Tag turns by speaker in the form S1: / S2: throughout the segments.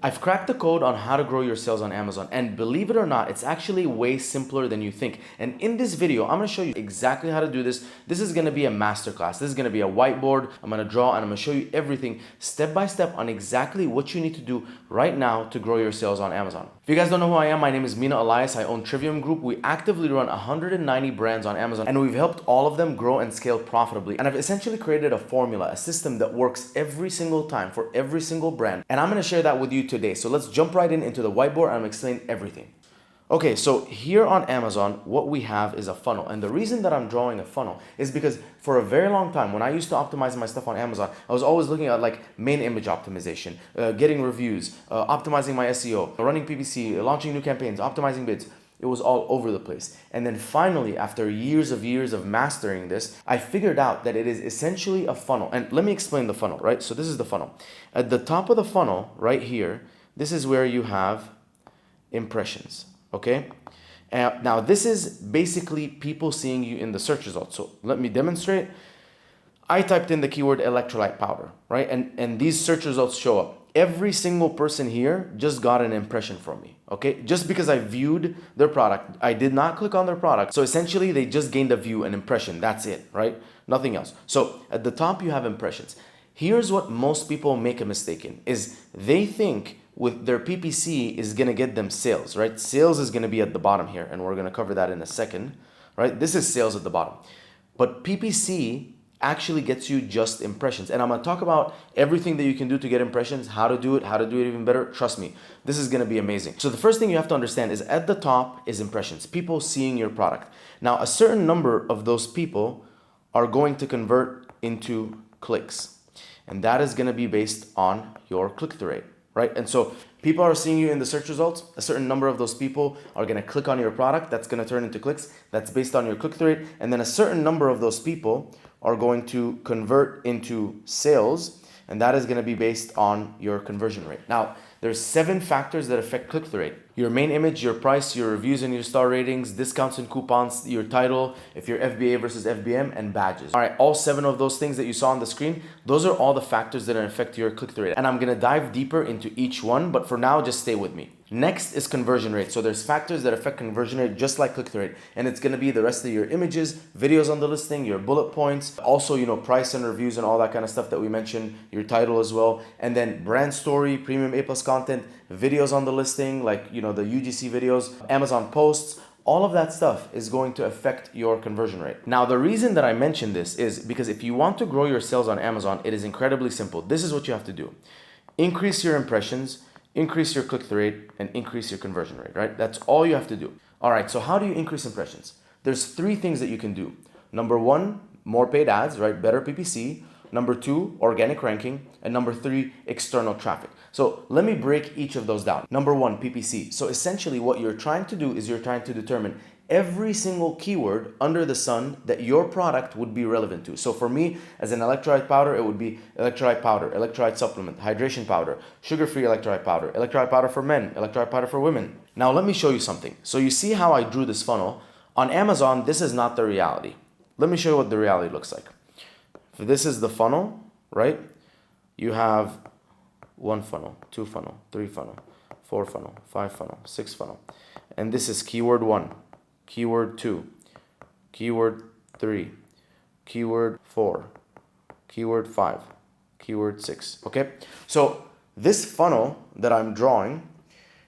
S1: I've cracked the code on how to grow your sales on Amazon, and believe it or not, it's actually way simpler than you think. And in this video, I'm gonna show you exactly how to do this. This is gonna be a masterclass. This is gonna be a whiteboard. I'm gonna draw and I'm gonna show you everything step by step on exactly what you need to do right now to grow your sales on Amazon. If you guys don't know who I am, my name is Mina, Elias. I own Trivium Group. We actively run 190 brands on Amazon, and we've helped all of them grow and scale profitably. And I've essentially created a formula, a system that works every single time for every single brand. And I'm gonna share that with you today. So let's jump right into the whiteboard and I'm explain everything. Okay, so here on Amazon, what we have is a funnel. And the reason that I'm drawing a funnel is because for a very long time, when I used to optimize my stuff on Amazon, I was always looking at like main image optimization, getting reviews, optimizing my SEO, running PPC, launching new campaigns, optimizing bids. It was all over the place. And then finally, after years of mastering this, I figured out that it is essentially a funnel. And let me explain the funnel, right? So this is the funnel. At the top of the funnel, right here, this is where you have impressions, okay? Now this is basically people seeing you in the search results. So let me demonstrate. I typed in the keyword electrolyte powder, right? And these search results show up. Every single person here just got an impression from me, okay? Just because I viewed their product, I did not click on their product. So essentially they just gained a view, an impression, that's it, right? Nothing else. So at the top you have impressions. Here's what most people make a mistake in, is they think with their PPC is gonna get them sales, right? Sales is gonna be at the bottom here, and we're gonna cover that in a second, right? This is sales at the bottom. But PPC actually gets you just impressions. And I'm gonna talk about everything that you can do to get impressions, how to do it even better. Trust me, this is gonna be amazing. So the first thing you have to understand is at the top is impressions, people seeing your product. Now, a certain number of those people are going to convert into clicks. And that is gonna be based on your click-through rate, right? And so people are seeing you in the search results. A certain number of those people are gonna click on your product. That's gonna turn into clicks. That's based on your click-through rate. And then a certain number of those people are going to convert into sales. And that is gonna be based on your conversion rate. Now, there's 7 factors that affect click-through rate. Your main image, your price, your reviews and your star ratings, discounts and coupons, your title, if you're FBA versus FBM, and badges. All right, all 7 of those things that you saw on the screen, those are all the factors that affect your click-through rate. And I'm gonna dive deeper into each one, but for now, just stay with me. Next is conversion rate. So there's factors that affect conversion rate just like click-through rate. And it's gonna be the rest of your images, videos on the listing, your bullet points, also, price and reviews and all that kind of stuff that we mentioned, your title as well. And then brand story, premium A+ content, videos on the listing, like, the UGC videos, Amazon posts, all of that stuff is going to affect your conversion rate. Now, the reason that I mention this is because if you want to grow your sales on Amazon, it is incredibly simple. This is what you have to do. Increase your impressions, increase your click-through rate, and increase your conversion rate, right? That's all you have to do. All right, so how do you increase impressions? There's 3 things that you can do. Number 1, more paid ads, right? Better PPC. Number 2, organic ranking. And number 3, external traffic. So let me break each of those down. Number 1, PPC. So essentially what you're trying to do is you're trying to determine every single keyword under the sun that your product would be relevant to. So for me, as an electrolyte powder, it would be electrolyte powder, electrolyte supplement, hydration powder, sugar-free electrolyte powder for men, electrolyte powder for women. Now let me show you something. So you see how I drew this funnel? On Amazon, this is not the reality. Let me show you what the reality looks like. So this is the funnel, right? You have 1 funnel, 2 funnel, 3 funnel, 4 funnel, 5 funnel, 6 funnel. And this is keyword 1, keyword 2, keyword 3, keyword 4, keyword 5, keyword 6, okay? So this funnel that I'm drawing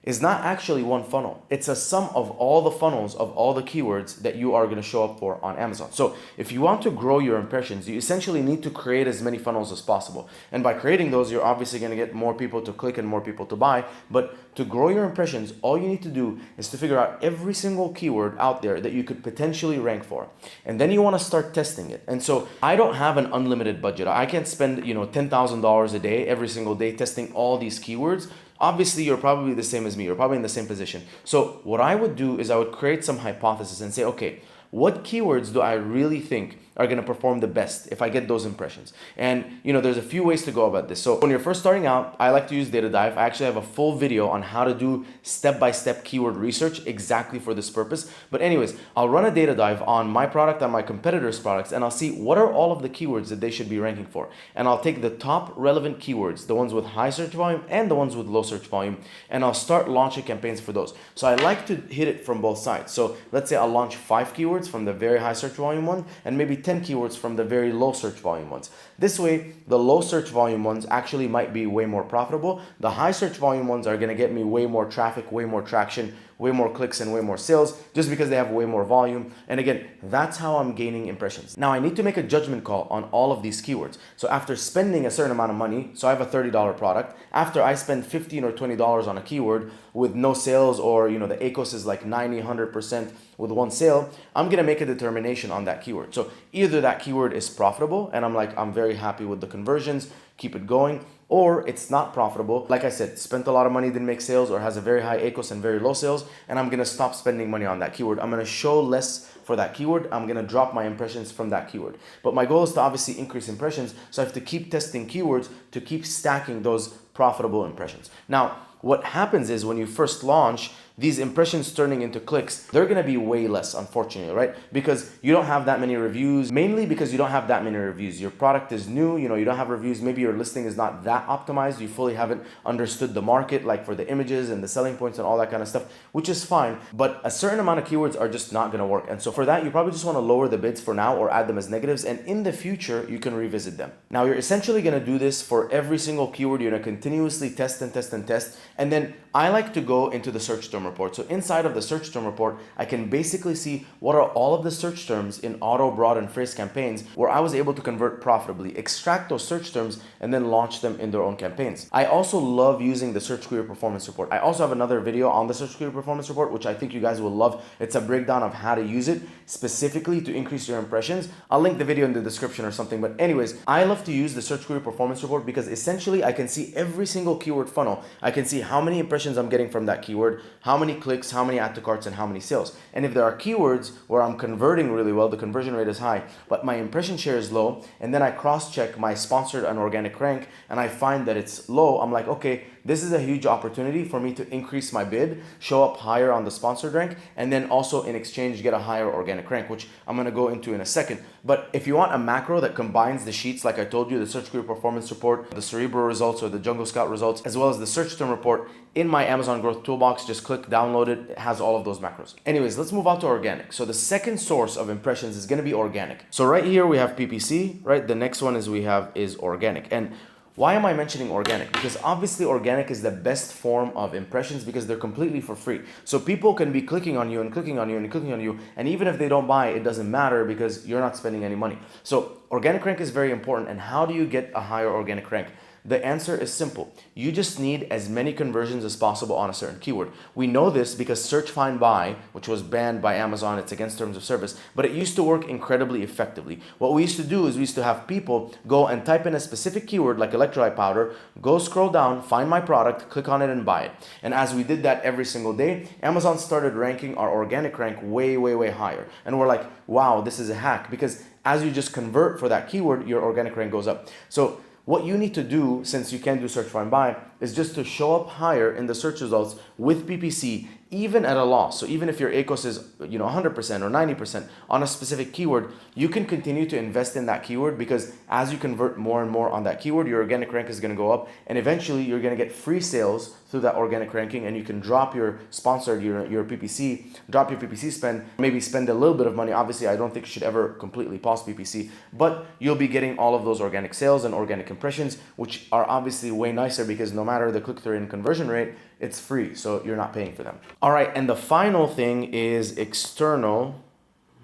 S1: is not actually 1 funnel. It's a sum of all the funnels of all the keywords that you are gonna show up for on Amazon. So if you want to grow your impressions, you essentially need to create as many funnels as possible. And by creating those, you're obviously gonna get more people to click and more people to buy. But to grow your impressions, all you need to do is to figure out every single keyword out there that you could potentially rank for. And then you wanna start testing it. And so I don't have an unlimited budget. I can't spend, $10,000 a day, every single day, testing all these keywords. Obviously, you're probably the same as me. You're probably in the same position. So what I would do is I would create some hypothesis and say, okay, what keywords do I really think are going to perform the best if I get those impressions. And there's a few ways to go about this. So when you're first starting out, I like to use Data Dive. I actually have a full video on how to do step-by-step keyword research exactly for this purpose. But anyways, I'll run a data dive on my product and my competitors' products, and I'll see what are all of the keywords that they should be ranking for. And I'll take the top relevant keywords, the ones with high search volume and the ones with low search volume, and I'll start launching campaigns for those. So I like to hit it from both sides. So let's say I'll launch 5 keywords from the very high search volume one and maybe 10 keywords from the very low search volume ones. This way, the low search volume ones actually might be way more profitable. The high search volume ones are going to get me way more traffic, way more traction, way more clicks, and way more sales just because they have way more volume. And again, that's how I'm gaining impressions. Now I need to make a judgment call on all of these keywords. So after spending a certain amount of money, so I have a $30 product, after I spend $15 or $20 on a keyword with no sales, or the ACOS is like 90, 100% with one sale, I'm gonna make a determination on that keyword. So either that keyword is profitable and I'm very happy with the conversions, keep it going, or it's not profitable. Like I said, spent a lot of money, didn't make sales, or has a very high ACOS and very low sales, and I'm gonna stop spending money on that keyword. I'm gonna show less for that keyword. I'm gonna drop my impressions from that keyword. But my goal is to obviously increase impressions, so I have to keep testing keywords to keep stacking those profitable impressions. Now, what happens is when you first launch, these impressions turning into clicks, they're gonna be way less, unfortunately, right? Because you don't have that many reviews, mainly because you don't have that many reviews. Your product is new, you don't have reviews. Maybe your listing is not that optimized. You fully haven't understood the market, like for the images and the selling points and all that kind of stuff, which is fine. But a certain amount of keywords are just not gonna work. And so for that, you probably just wanna lower the bids for now or add them as negatives. And in the future, you can revisit them. Now, you're essentially gonna do this for every single keyword. You're gonna continuously test and test and test. And then I like to go into the search term report. So inside of the search term report, I can basically see what are all of the search terms in auto, broad, and phrase campaigns where I was able to convert profitably, extract those search terms, and then launch them in their own campaigns. I also love using the search query performance report. I also have another video on the search query performance report, which I think you guys will love. It's a breakdown of how to use it specifically to increase your impressions. I'll link the video in the description or something. But anyways, I love to use the search query performance report because essentially I can see every single keyword funnel. I can see how many impressions I'm getting from that keyword, how many clicks, how many add to carts, and how many sales. And if there are keywords where I'm converting really well, the conversion rate is high, but my impression share is low, and then I cross-check my sponsored and organic rank, and I find that it's low, I'm like, okay, this is a huge opportunity for me to increase my bid, show up higher on the sponsored rank, and then also in exchange get a higher organic rank, which I'm gonna go into in a second. But if you want a macro that combines the sheets, like I told you, the search query performance report, the Cerebro results or the Jungle Scout results, as well as the search term report in my Amazon Growth Toolbox, just click download it. It has all of those macros. Anyways, let's move on to organic. So the second source of impressions is gonna be organic. So right here we have PPC, right? The next one is organic. And why am I mentioning organic? Because obviously organic is the best form of impressions because they're completely for free. So people can be clicking on you and clicking on you and clicking on you, and even if they don't buy, it doesn't matter because you're not spending any money. So organic rank is very important. And how do you get a higher organic rank? The answer is simple. You just need as many conversions as possible on a certain keyword. We know this because search, find, buy, which was banned by Amazon, it's against terms of service, but it used to work incredibly effectively. What we used to do is we used to have people go and type in a specific keyword like electrolyte powder, go scroll down, find my product, click on it and buy it. And as we did that every single day, Amazon started ranking our organic rank way, way, way higher. And we're like, wow, this is a hack, because as you just convert for that keyword, your organic rank goes up. So what you need to do, since you can't do search, find, buy, is just to show up higher in the search results with PPC, even at a loss. So even if your ACOS is 100% or 90% on a specific keyword, you can continue to invest in that keyword because as you convert more and more on that keyword, your organic rank is going to go up, and eventually you're going to get free sales through that organic ranking, and you can drop your sponsored, your PPC, drop your PPC spend, maybe spend a little bit of money. Obviously, I don't think you should ever completely pause PPC, but you'll be getting all of those organic sales and organic impressions, which are obviously way nicer because no matter the click-through and conversion rate, it's free, so you're not paying for them. All right, and the final thing is external.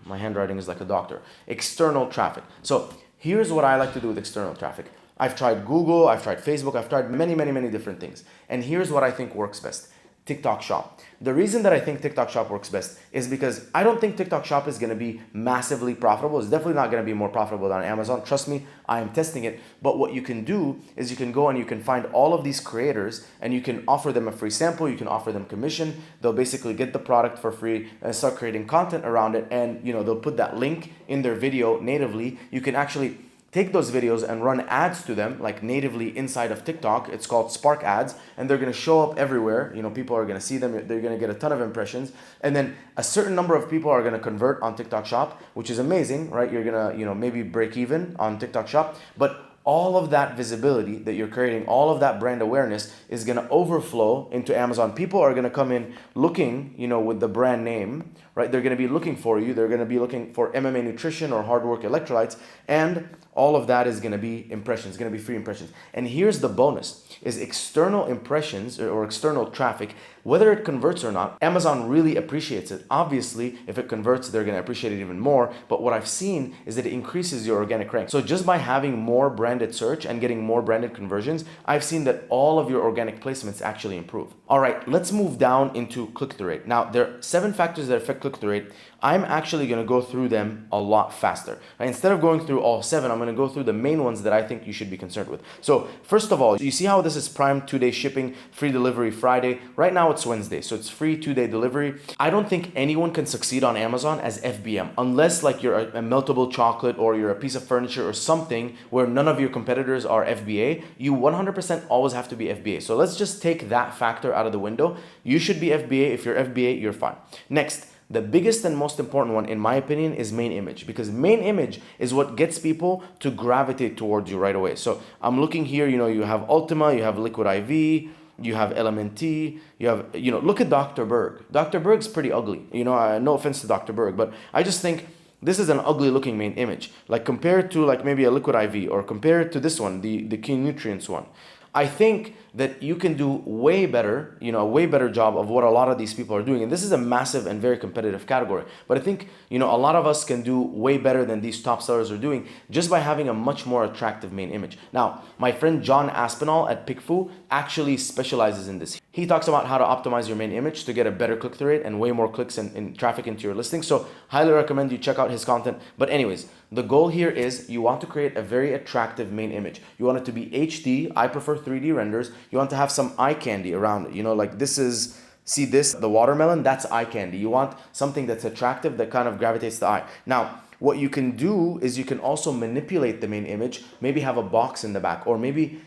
S1: My handwriting is like a doctor. External traffic. So here's what I like to do with external traffic. I've tried Google, I've tried Facebook, I've tried many, many, many different things. And here's what I think works best. TikTok Shop. The reason that I think TikTok Shop works best is because I don't think TikTok Shop is going to be massively profitable. It's definitely not going to be more profitable than Amazon. Trust me, I am testing it. But what you can do is you can go and you can find all of these creators and you can offer them a free sample. You can offer them commission. They'll basically get the product for free and start creating content around it. And they'll put that link in their video natively. You can actually take those videos and run ads to them like natively inside of TikTok. It's called Spark ads, and they're going to show up everywhere. People are going to see them. They're going to get a ton of impressions, and then a certain number of people are going to convert on TikTok Shop, which is amazing, right? You're going to maybe break even on TikTok Shop, but all of that visibility that you're creating, all of that brand awareness is going to overflow into Amazon. People are going to come in looking, with the brand name, right? They're going to be looking for you. They're going to be looking for MMA nutrition or hard work electrolytes, and all of that is going to be impressions, going to be free impressions. And here's the bonus, is external impressions or external traffic, whether it converts or not, Amazon really appreciates it. Obviously, if it converts, they're going to appreciate it even more. But what I've seen is that it increases your organic rank. So just by having more branded search and getting more branded conversions, I've seen that all of your organic placements actually improve. All right, let's move down into click-through rate. Now, there are 7 factors that affect click-through rate. I'm actually going to go through them a lot faster. Right? Instead of going through all 7, I'm going to go through the main ones that I think you should be concerned with. So first of all, you see how this is Prime 2-day shipping, free delivery Friday. Right now it's Wednesday, so it's free 2-day delivery. I don't think anyone can succeed on Amazon as FBM unless like you're a meltable chocolate or you're a piece of furniture or something where none of your competitors are FBA. You 100% always have to be FBA. So let's just take that factor out of the window. You should be FBA. If you're FBA, you're fine. Next, the biggest and most important one, in my opinion, is main image, because main image is what gets people to gravitate towards you right away. So I'm looking here, you have Ultima, you have Liquid IV, you have LMNT, you have, look at Dr. Berg. Dr. Berg's pretty ugly. No offense to Dr. Berg, but I just think this is an ugly looking main image. Like compared to like maybe a Liquid IV or compared to this one, the Key Nutrients one. I think that you can do way better, a way better job of what a lot of these people are doing. And this is a massive and very competitive category. But I think, a lot of us can do way better than these top sellers are doing just by having a much more attractive main image. Now, my friend John Aspinall at PickFu actually specializes in this. He talks about how to optimize your main image to get a better click-through rate and way more clicks and traffic into your listing. So highly recommend you check out his content. But anyways, the goal here is you want to create a very attractive main image. You want it to be HD. I prefer 3D renders. You want to have some eye candy around it. Like this is, see this, the watermelon, that's eye candy. You want something that's attractive that kind of gravitates the eye. Now, what you can do is you can also manipulate the main image, maybe have a box in the back, or maybe,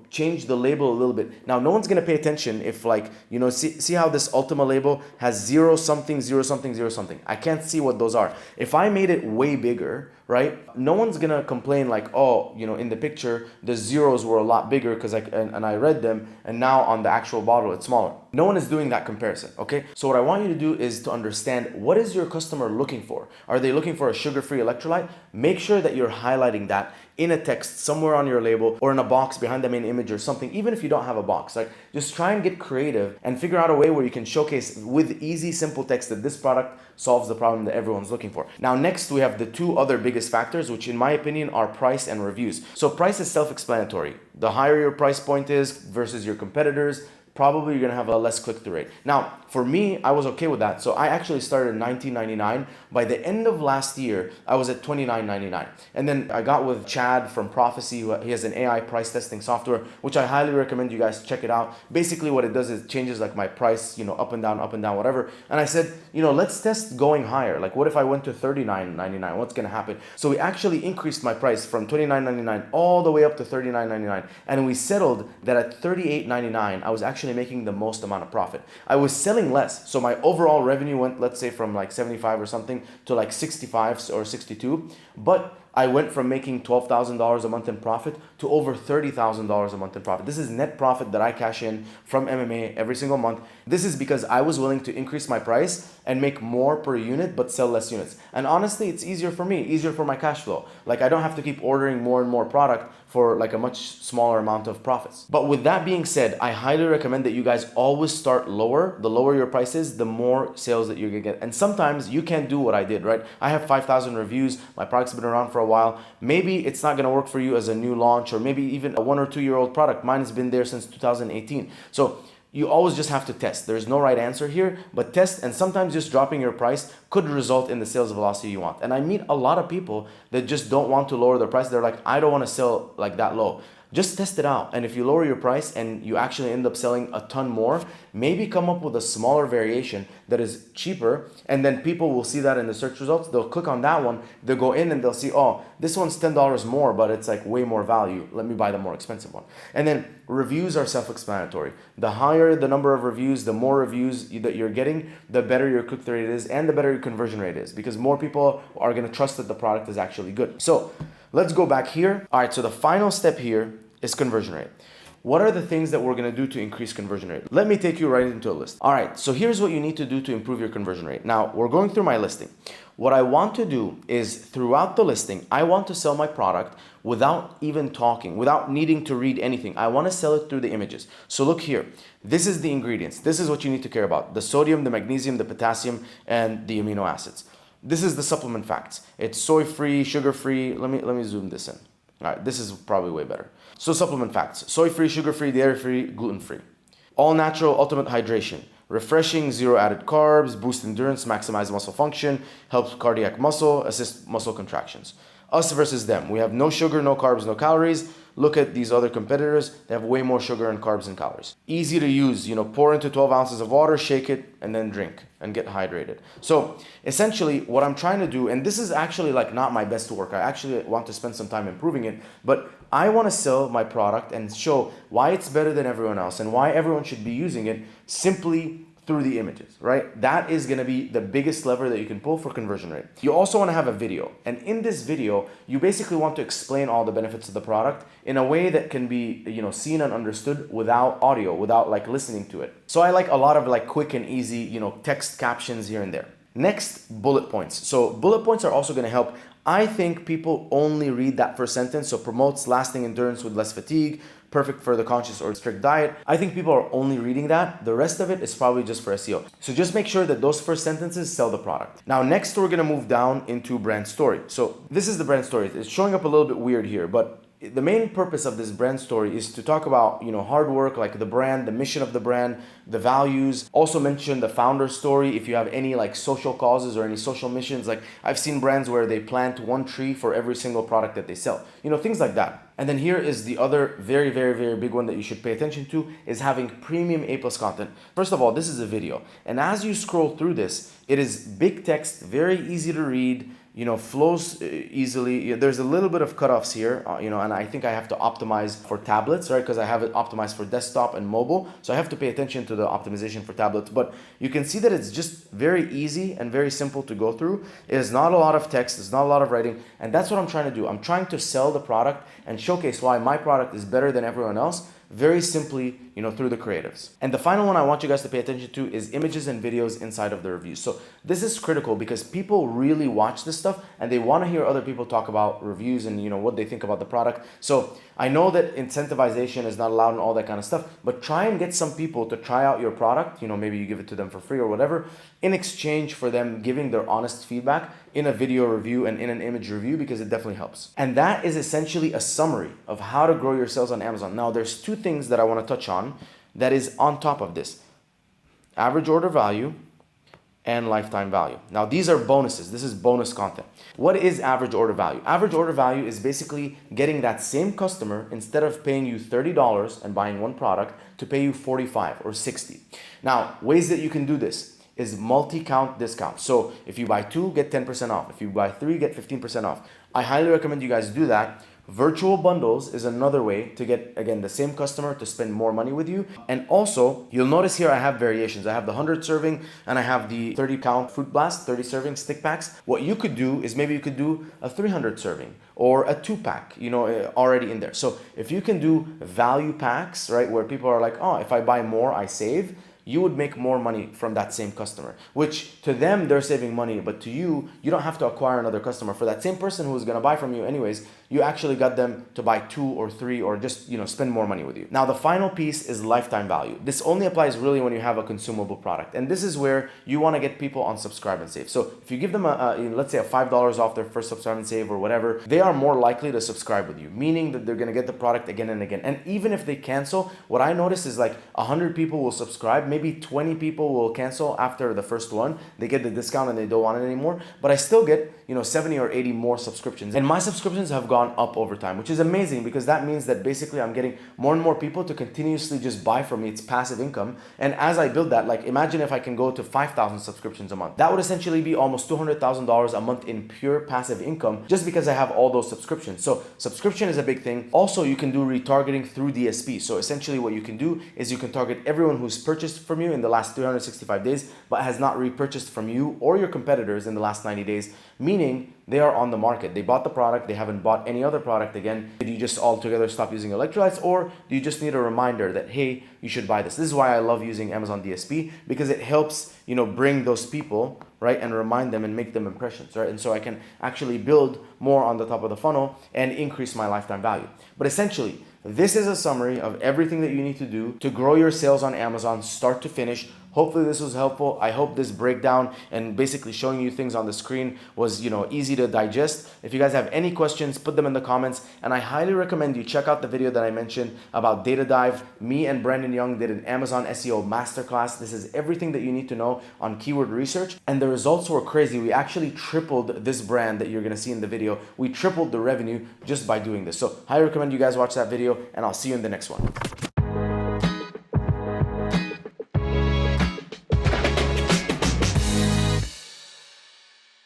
S1: change the label a little bit. Now, no one's going to pay attention if like, see how this Ultima label has 0 something, 0 something, 0 something. I can't see what those are. If I made it way bigger, right? No one's going to complain like, oh, in the picture, the zeros were a lot bigger because I read them, and now on the actual bottle, it's smaller. No one is doing that comparison, okay? So what I want you to do is to understand, what is your customer looking for? Are they looking for a sugar-free electrolyte? Make sure that you're highlighting that in a text somewhere on your label or in a box behind the main image or something, even if you don't have a box. Like, just try and get creative and figure out a way where you can showcase with easy, simple text that this product solves the problem that everyone's looking for. Now, next we have the 2 other biggest factors, which in my opinion are price and reviews. So price is self-explanatory. The higher your price point is versus your competitors, probably you're gonna have a less click-through rate. Now, for me, I was okay with that. So I actually started at $19.99. By the end of last year, I was at $29.99. And then I got with Chad from Prophecy. He has an AI price testing software, which I highly recommend you guys check it out. Basically what it does is it changes like my price, up and down, whatever. And I said, let's test going higher. Like what if I went to $39.99? What's gonna happen? So we actually increased my price from $29.99 all the way up to $39.99. And we settled that at $38.99, I was actually making the most amount of profit. I was selling less. So my overall revenue went, let's say, from like 75 or something to like 65 or 62. But I went from making $12,000 a month in profit to over $30,000 a month in profit. This is net profit that I cash in from MMA every single month. This is because I was willing to increase my price and make more per unit, but sell less units. And honestly, it's easier for me, easier for my cash flow. Like I don't have to keep ordering more and more product for like a much smaller amount of profits. But with that being said, I highly recommend that you guys always start lower. The lower your price is, the more sales that you're gonna get. And sometimes you can't do what I did, right? I have 5,000 reviews. My product's been around for a while. Maybe it's not gonna work for you as a new launch, or maybe even a 1 or 2 year old product. Mine has been there since 2018. So You always just have to test. There's no right answer here, but test, and sometimes just dropping your price could result in the sales velocity you want. And I meet a lot of people that just don't want to lower their price. They're like, I don't want to sell like that low. Just test it out. And if you lower your price and you actually end up selling a ton more, maybe come up with a smaller variation that is cheaper. And then people will see that in the search results. They'll click on that one. They'll go in and they'll see, oh, this one's $10 more, but it's like way more value. Let me buy the more expensive one. And then reviews are self-explanatory. The higher the number of reviews, the more reviews that you're getting, the better your click-through rate is and the better your conversion rate is, because more people are going to trust that the product is actually good. So let's go back here. All right, so the final step here is conversion rate. What are the things that we're going to do to increase conversion rate? Let me take you right into a list. All right, so here's what you need to do to improve your conversion rate. Now, we're going through my listing. What I want to do is throughout the listing, I want to sell my product without even talking, without needing to read anything. I want to sell it through the images. So look here. This is the ingredients. This is what you need to care about. The sodium, the magnesium, the potassium, and the amino acids. This is the supplement facts. It's soy-free, sugar-free. Let me zoom this in. All right, this is probably way better. So supplement facts: soy-free, sugar-free, dairy-free, gluten-free. All natural, ultimate hydration. Refreshing, zero added carbs, boost endurance, maximize muscle function, helps cardiac muscle, assist muscle contractions. Us versus them. We have no sugar, no carbs, no calories. Look at these other competitors. They have way more sugar and carbs and calories. Easy to use, pour into 12 ounces of water, shake it, and then drink and get hydrated. So essentially what I'm trying to do, and this is actually like not my best work. I actually want to spend some time improving it, but I want to sell my product and show why it's better than everyone else and why everyone should be using it simply through the images, right? That is going to be the biggest lever that you can pull for conversion rate. You also want to have a video. And in this video, you basically want to explain all the benefits of the product in a way that can be, seen and understood without audio, without like listening to it. So I like a lot of like quick and easy, text captions here and there. Next, bullet points. So bullet points are also going to help. I think people only read that first sentence. So promotes lasting endurance with less fatigue, perfect for the conscious or strict diet. I think people are only reading that. The rest of it is probably just for SEO. So just make sure that those first sentences sell the product. Now, next we're gonna move down into brand story. So this is the brand story. It's showing up a little bit weird here, but the main purpose of this brand story is to talk about, hard work, like the brand, the mission of the brand, the values. Also mention the founder story if you have any like social causes or any social missions. Like I've seen brands where they plant one tree for every single product that they sell. Things like that. And then here is the other very, very, very big one that you should pay attention to, is having premium A+ content. First of all, this is a video. And as you scroll through this, it is big text, very easy to read, flows easily. There's a little bit of cutoffs here, and I think I have to optimize for tablets, right? Because I have it optimized for desktop and mobile. So I have to pay attention to the optimization for tablets. But you can see that it's just very easy and very simple to go through. It is not a lot of text. It's not a lot of writing. And that's what I'm trying to do. I'm trying to sell the product and showcase why my product is better than everyone else, very simply, through the creatives. And the final one I want you guys to pay attention to is images and videos inside of the reviews. So this is critical because people really watch this stuff and they want to hear other people talk about reviews and what they think about the product. So I know that incentivization is not allowed and all that kind of stuff, but try and get some people to try out your product. Maybe you give it to them for free or whatever, in exchange for them giving their honest feedback in a video review and in an image review, because it definitely helps. And that is essentially a summary of how to grow your sales on Amazon. Now, there's two things that I want to touch on that is on top of this: average order value and lifetime value. Now, these are bonuses. This is bonus content. What is average order value? Average order value is basically getting that same customer, instead of paying you $30 and buying one product, to pay you $45 or $60. Now, ways that you can do this is multi-count discount. So if you buy 2, get 10% off. If you buy 3, get 15% off. I highly recommend you guys do that. Virtual bundles is another way to get, again, the same customer to spend more money with you. And also, you'll notice here I have variations. I have the 100 serving and I have the 30 count Fruit Blast, 30 serving stick packs. What you could do is maybe you could do a 300 serving or a 2-pack, already in there. So if you can do value packs, right, where people are like, oh, if I buy more, I save, you would make more money from that same customer, which to them, they're saving money, but to you, you don't have to acquire another customer. For that same person who's gonna buy from you anyways, you actually got them to buy 2 or 3 or just, spend more money with you. Now, the final piece is lifetime value. This only applies really when you have a consumable product. And this is where you wanna get people on subscribe and save. So if you give them let's say a $5 off their first subscribe and save or whatever, they are more likely to subscribe with you, meaning that they're gonna get the product again and again. And even if they cancel, what I notice is like 100 people will subscribe, maybe 20 people will cancel after the first one. They get the discount and they don't want it anymore, but I still get 70 or 80 more subscriptions. And my subscriptions have gone up over time, which is amazing because that means that basically I'm getting more and more people to continuously just buy from me. It's passive income. And as I build that, like imagine if I can go to 5,000 subscriptions a month. That would essentially be almost $200,000 a month in pure passive income just because I have all those subscriptions. So subscription is a big thing. Also, you can do retargeting through DSP. So essentially what you can do is you can target everyone who's purchased from you in the last 365 days, but has not repurchased from you or your competitors in the last 90 days, meaning they are on the market. They bought the product. They haven't bought any other product again. Did you just altogether stop using electrolytes, or do you just need a reminder that, hey, you should buy this? This is why I love using Amazon DSP, because it helps, bring those people, right, and remind them and make them impressions, right? And so I can actually build more on the top of the funnel and increase my lifetime value. But essentially, this is a summary of everything that you need to do to grow your sales on Amazon, start to finish. Hopefully this was helpful. I hope this breakdown and basically showing you things on the screen was, easy to digest. If you guys have any questions, put them in the comments. And I highly recommend you check out the video that I mentioned about Data Dive. Me and Brandon Young did an Amazon SEO masterclass. This is everything that you need to know on keyword research. And the results were crazy. We actually tripled this brand that you're gonna see in the video. We tripled the revenue just by doing this. So I recommend you guys watch that video, and I'll see you in the next one.